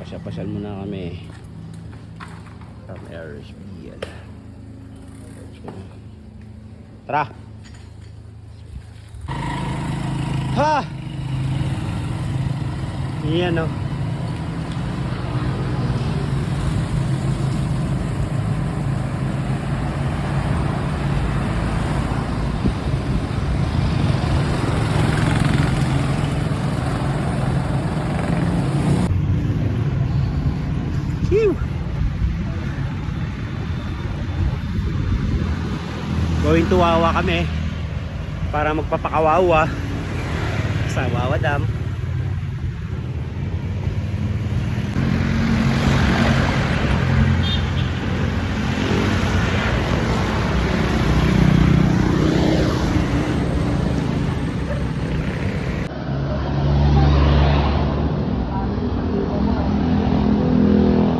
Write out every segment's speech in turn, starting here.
pasyal muna kami from RSB. Tara. Ha! Yan o. Going to Wawa kami para magpapakawawa sa Wawa Dam.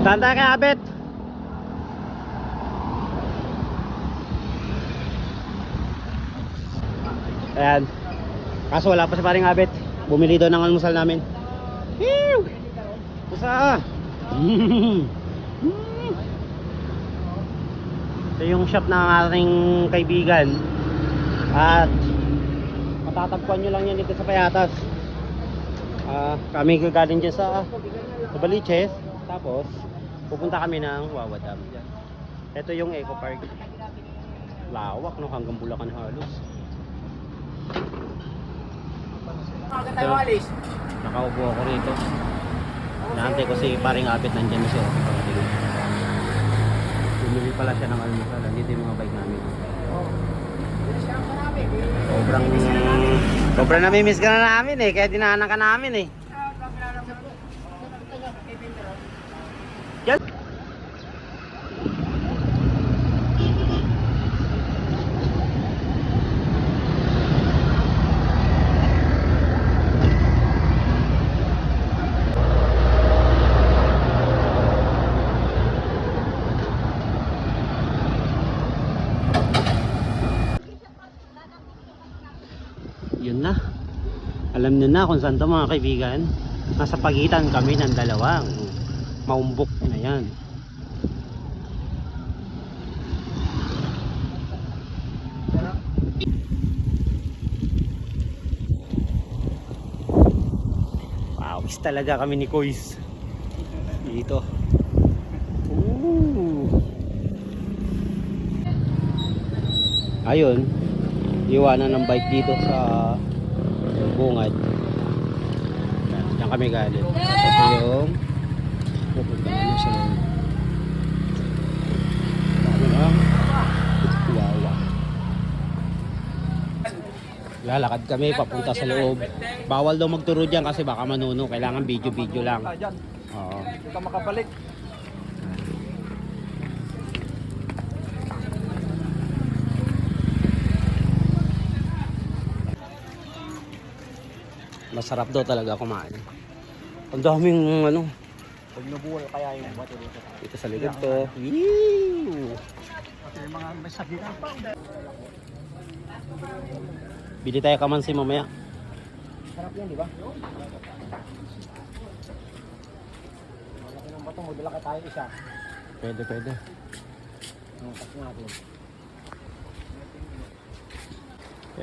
Tanda ka, Abet. Ayan. Kaso wala pa si paring Abet. Bumili doon ng almusal namin. Ew! Pusa! Ito yung shop ng ating kaibigan. At matatagpuan nyo lang yan dito sa Payatas. Kami gagaling dyan sa Baliches. Tapos pupunta kami ng Wawa Dam. Ito yung Eco Park. Lawak, no? Hanggang Bulacan halos. Ito, nakaupo ako rito. Naantay ko si paring Abet, nandyan na siya. Bumili pala siya ng almusal. Dito yung mga bike namin. Sobrang namimiss ka na namin eh. Kaya dinahanan ka namin eh. Yan. Yun na. Alam nyo na kung saan to mga kaibigan. Nasa pagitan kami ng dalawang maumbok na yan. Pawis talaga kami ni Kois dito. Ayun, iwanan ng bike dito sa bungad. Diyan kami galing. Ito yung pupunta namin sa loob. Wawa. Lalakad kami papunta sa loob. Bawal daw magturo dyan kasi baka manuno. Kailangan video lang. Oo. Hindi ka makabalik. Masarap daw talaga kumain. Ang daming ano. Pag nabuhay kaya yung bato dito. Dito sa likod to. Woo! Kasi yung mga may sagitan pa. Bili tayo kamansi mamaya. Sarap yan, di ba? Malaki ng bato, magdala ka tayo isa. Pwede. Nangkas natin.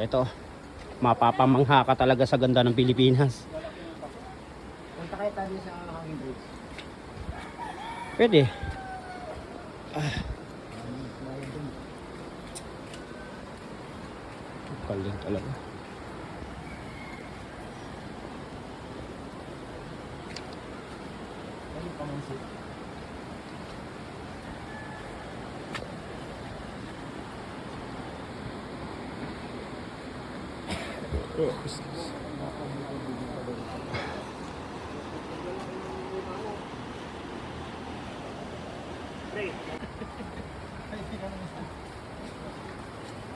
Ito. Mapapamangha ka talaga sa ganda ng Pilipinas. Punta kayo tayo sa hanging bridge. Pwede. Kaling talaga. Ano pa man siya?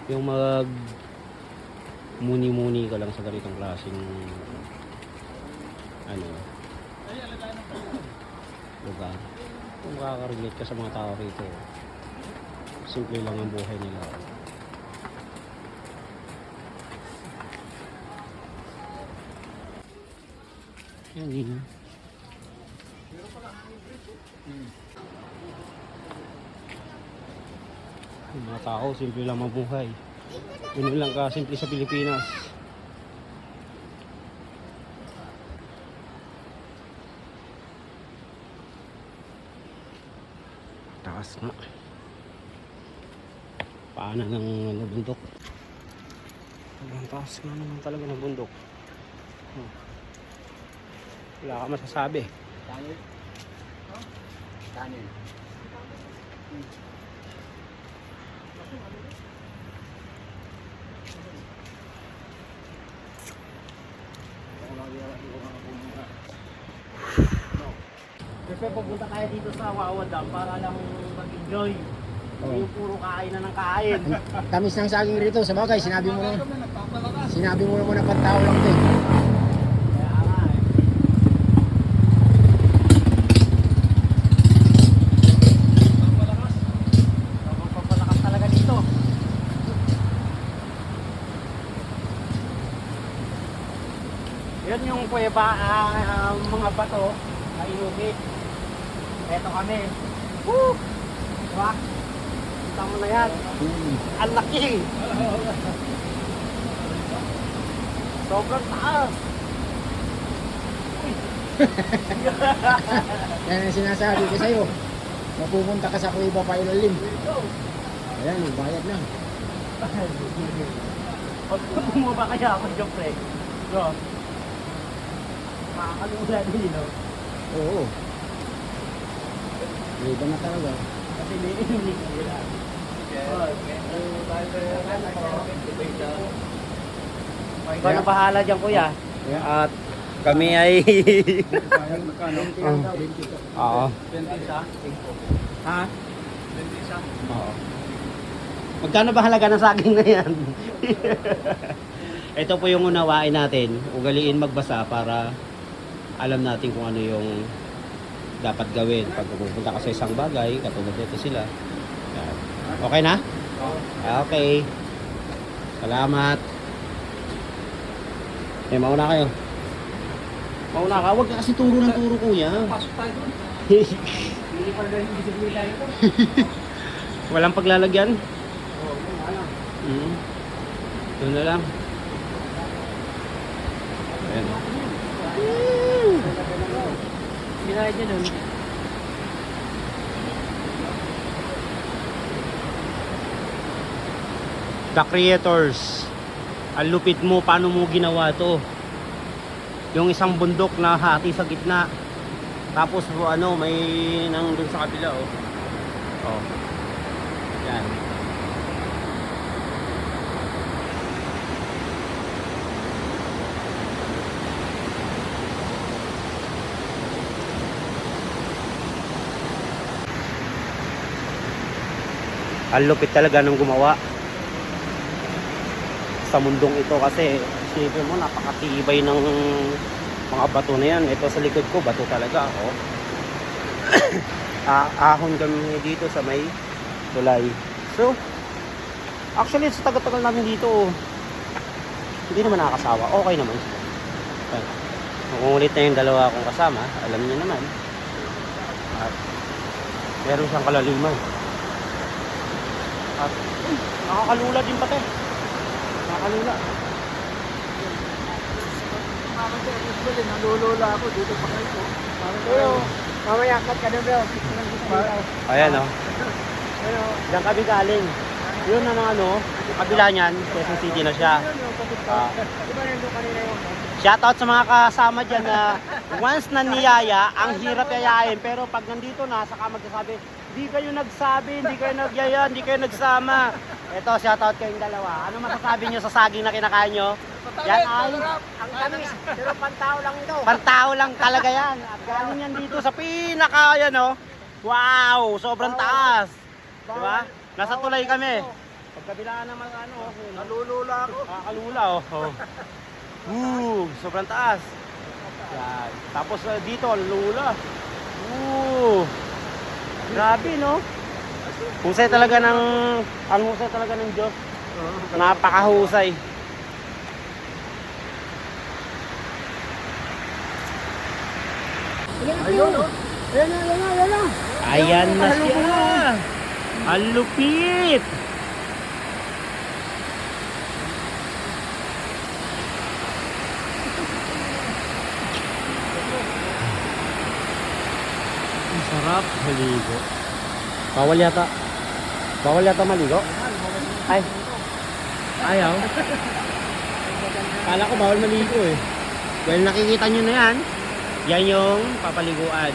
Yung mag muni-muni ka lang sa ganitong klaseng ano lugar. Kung makaka-relate ka sa mga tao rito, simple lang ang buhay nila. Yan yun. Yung mga tao, simple lang mabuhay. Yun lang ka simple sa Pilipinas. Taas nga. Paanan ng bundok. Ang taas nga naman talaga ng bundok. Wala ka masasabi. Daniel. Daniel. Kasi pupunta tayo dito sa Wawa Dam para lang mag-enjoy. Yung puro kain na ng kain. Tamis ng saging rito, sa bagay, sinabi mo naman na pantao lang ito eh. Kaya nga eh. Magpapalakas talaga dito. Yan yung kuweba, mga bato na inukit. Eto kami. Woo! Diba? Kita mo na yan. Ang laki! Sobrang taas! Yan ang sinasabi ko sa'yo. Mapupunta ka sa kuweba pa ilalim. Ayan, bayad na. Pag bumaba kaya ako dyan, pre. So, makakalula din, no? Oo. Iba na talaga. Kasi nilinig ko nila. Ikaw na bahala dyan, kuya. At kami ay... Oo. Ha? Oo. Magkano ba halaga ng saging na yan? Ito po yung unawain natin. Ugaliin magbasa para alam natin kung ano yung dapat gawin pag pupunta ka sa isang bagay. Katulad dito sila. Yan. Okay na? Okay. Salamat. Eh, mauna kayo. Mauna ka. Huwag ka kasi turo ng turo, kuya. Pasok tayo doon. Hindi pa rin yung bisikleta nito. Walang paglalagyan? Oo, yun nga lang. Doon na lang. Ayan. Ginaya dyan nun. The creators. Ang lupit mo, paano mo ginawa to? Yung isang bundok na hati sa gitna. Tapos ano, may nang dun sa kabila, oh. Oh. Yan. Ang lupit talaga ng gumawa sa mundong ito kasi isipin mo napakatibay ng mga bato na yan. Ito sa likod ko bato talaga, oh. Ahon kami dito sa may tulay. So actually sa tagal-tagal namin dito, oh, hindi naman nakakasawa, okay naman. Makungulit na yung dalawa akong kasama, alam niyo naman. At meron siyang kalaliman. At nakakalula din pati. Nakakalula. Nalulula ako dito pa kayo. Pero, mamaya kat ka na bro. Ayan, oh. Diyan kami galing. Yun na ano, kabila niyan, Quezon City na siya. Diba nandun kanina yung Shoutout sa mga kasama dyan na once na niyaya, ang hirap yayain. Pero pag nandito na, saka magsasabi, hindi kayo nagsabi, hindi kayo nagyaya, hindi kayo nagsama. Ito, shoutout kayong dalawa. Ano masasabi nyo sa saging na kinakain nyo? Yan ay, ang tamis. Pero pantao lang ito. pantao lang talaga yan. At galing yan dito sa pinaka, yan oh. Wow, sobrang taas. Diba? Nasa tulay kami. Pagkabilaan naman ano, Nalulula ako. nakakalula oh. Sobrang taas. Yan. Tapos dito, ang lula. Grabe, no? Husay talaga ng, ang husay talaga ng Diyos. Napakahusay. Ayun, oh. Ayan na, ayan na, ayan na. Ayan na siya. Ang lupit. Ang sarap maligo. Bawal yata. Bawal yata maligo. Ay. Ayaw. Kala ko bawal maligo eh. Well, nakikita nyo na yan. Yan yung papaliguan.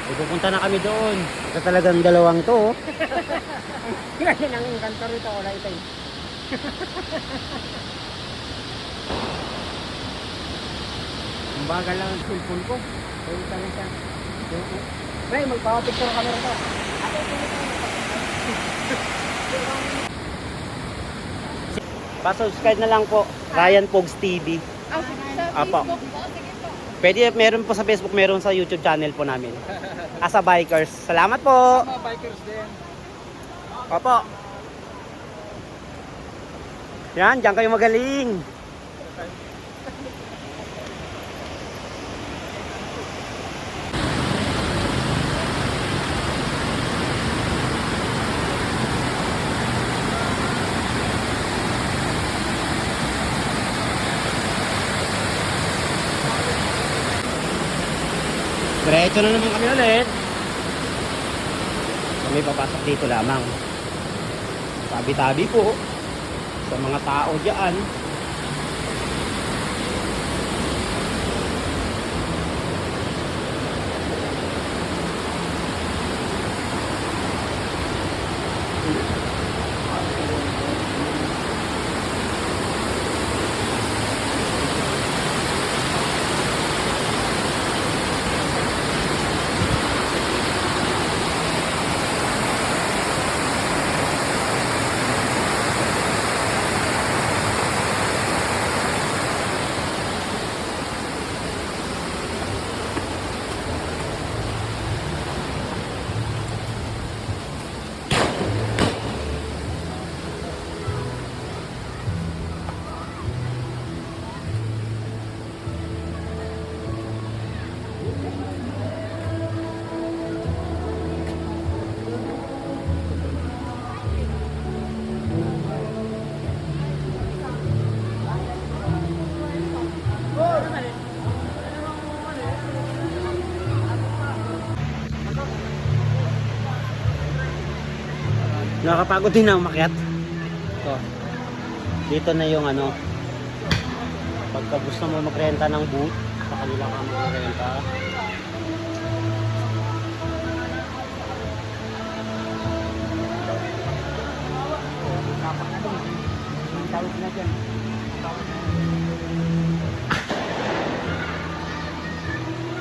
Pupunta na kami doon. Ito talagang dalawang to. Yan ang kanto rito, wala ito eh. Ang bagal lang ang cellphone ko. Kaya ito na siya. Pre, magpapapicture kami rito. Pa-subscribe na lang po. Ryan Pogs TV. Sa Apo. Facebook po, sige po. Pwede, meron po sa Facebook, meron sa YouTube channel po namin. Asa Bikers. Salamat po. Mga bikers din. Opo. Yan, diyan kayo magaling. Diretso na naman kami ulit. Kami papasok dito lamang. Tabi-tabi po sa mga tao diyan. Nakakapagod din ang umakyat. So, dito na yung ano, pagka gusto mo magrenta ng booth, sa kanila ka magrenta. Ang tawag na dyan.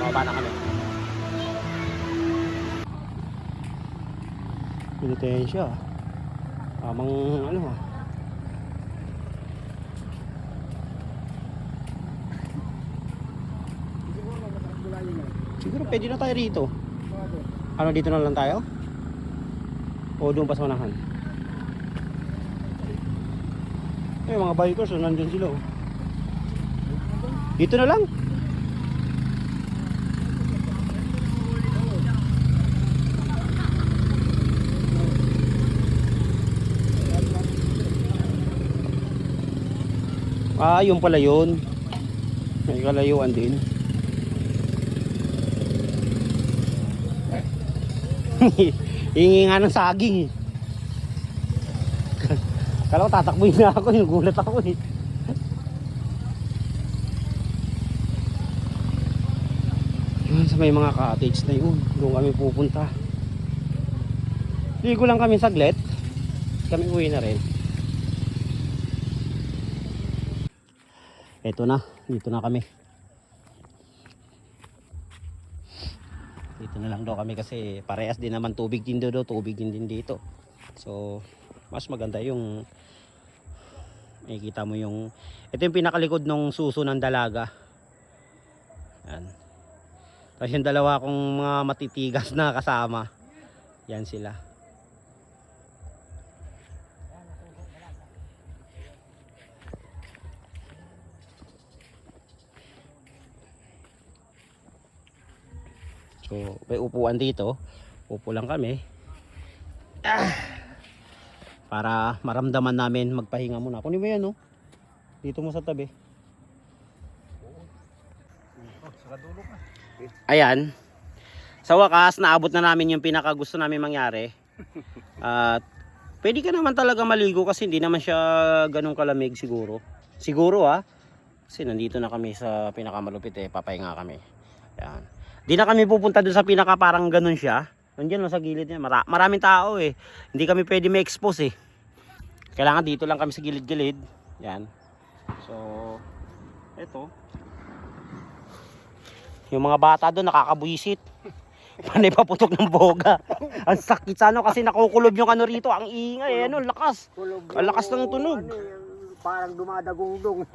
Bababa na kami. Pinitensya. Tamang ano ah. Siguro pwede na tayo rito. Ano, dito na lang tayo? O doon pa sa unahan? Eh, mga bikers, oh, nandun sila oh. Dito na lang. Ah, yung pala yun. May kalayuan din. Hingi nga ng saging eh. Kala ko tatakbuhin na ako, yung gulat ako eh. Yun, sa may mga cottage na yun, doon kami pupunta. Ligo lang kami saglit. Kami uwi na rin. Eto na, dito na kami. Dito na lang daw kami kasi parehas din naman tubig din daw, tubig din dito. So, mas maganda yung makikita mo yung ito yung pinakalikod ng suso ng dalaga. Yan. Tapos yung dalawa kong mga matitigas na kasama. Yan sila. So, may upuan dito. Upo lang kami. Para maramdaman namin magpahinga muna. Kunin mo yan, no? Dito mo sa tabi. Ayan. Sa wakas, naabot na namin yung pinaka gusto namin mangyari. At pwede ka naman talaga maligo kasi hindi naman siya ganun kalamig siguro. Siguro kasi nandito na kami sa pinakamalupit papahinga kami. Ayan. Di na kami pupunta dun sa pinaka parang ganun siya. Nandiyan lang sa gilid niya. Maraming tao Hindi kami pwede ma-expose Kailangan dito lang kami sa gilid-gilid. Yan. So, eto. Yung mga bata doon nakakabuisit. Panay paputok ng boga. Ang sakit sa kasi nakukulob yung rito. Ang ingay. Lakas. Ang lakas ng tunog. Parang dumadagungdong.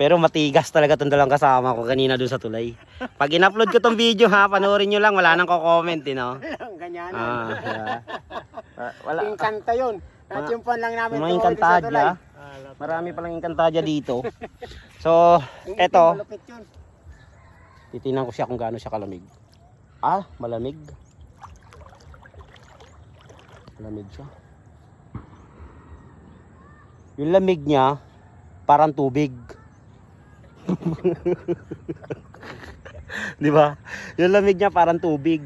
Pero matigas talaga itong dalang kasama ko kanina doon sa tulay. Pag in-upload ko tong video panoorin nyo lang, wala nang ko-comment no? Ganyan. Wala. Inkanta yun. Natimpan lang namin. Mga inkantadya. Marami palang inkantadya dito. So, eto. Titingnan ko siya kung gaano siya kalamig. Malamig. Malamig siya. Yung lamig niya, parang tubig. Di ba? Yung lamig niya parang tubig.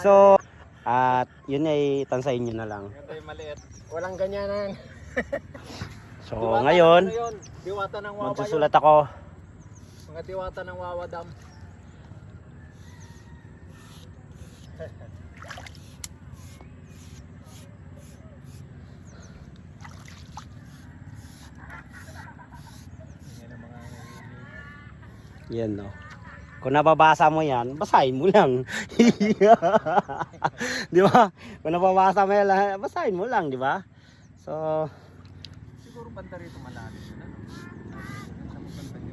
So, at yun ay tansayin nyo na lang. Maliit. Walang ganyanan. So, ngayon, Diwata ng Wawa magsusulat ako. Mga diwata ng Wawa Dam. Yan no. Kung nababasa mo yan, basahin mo lang. Di ba? Kung nababasa mo yan, basahin mo lang, di ba? So, Siguro banda rito malalim.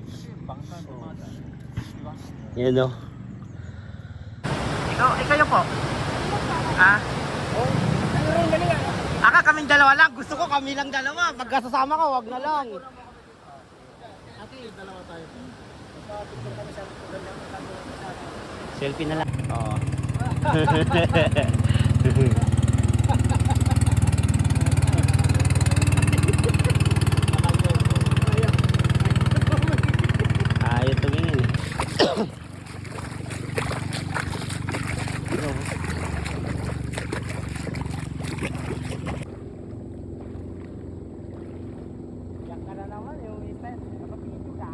Kasi bangka dumada. Di ba? yan no. Ikaw po. Kaming dalawa lang. Gusto ko kami lang dalawa. Pagkasasama ka, wag na lang. Ate, dalawa tayo. Selfie na lang. Oo. Ayaw tumingin Yan ka na naman yung ipen. Nakapito ka.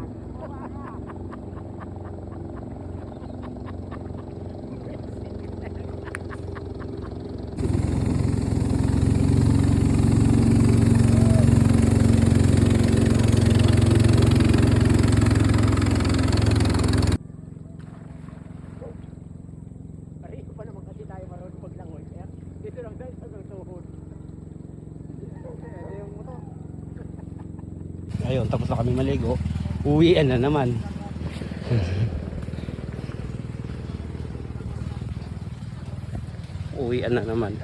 Ayun, tapos na kami maligo. Uwian na naman. Uwian na naman.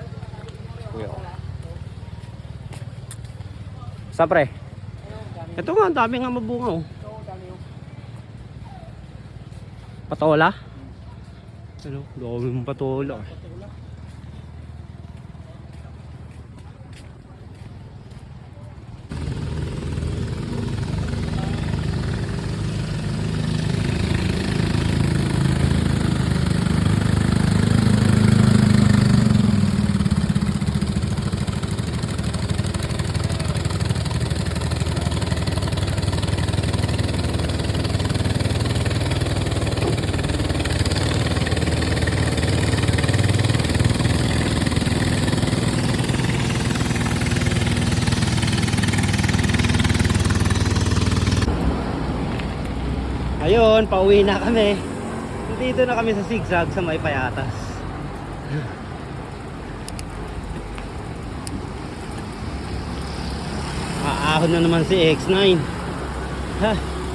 Sa pre? Ito nga, ang dami nga mabunga Patola? Ano? Dami mong patola. Ayun, pauwi na kami. Dito na kami sa zigzag sa may Payatas. Aahon na naman si X9.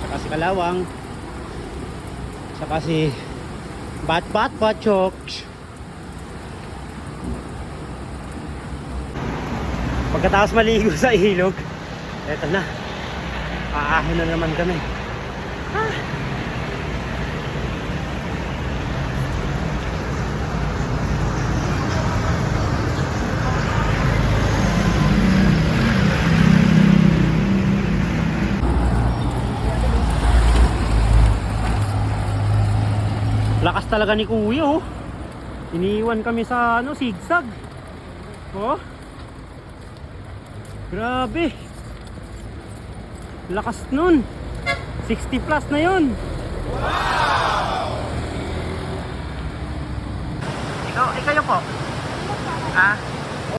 Saka si Kalawang. Saka si Bat Chok. Pagkatapos maligo sa ilog, eto na. Aahon na naman kami. talaga ni Kuya oh. Iniwan kami sa ano, sigsag. Oh. Grabe. Lakas nun. 60 plus na yun. Wow! Ikaw, ikaw po. Ha?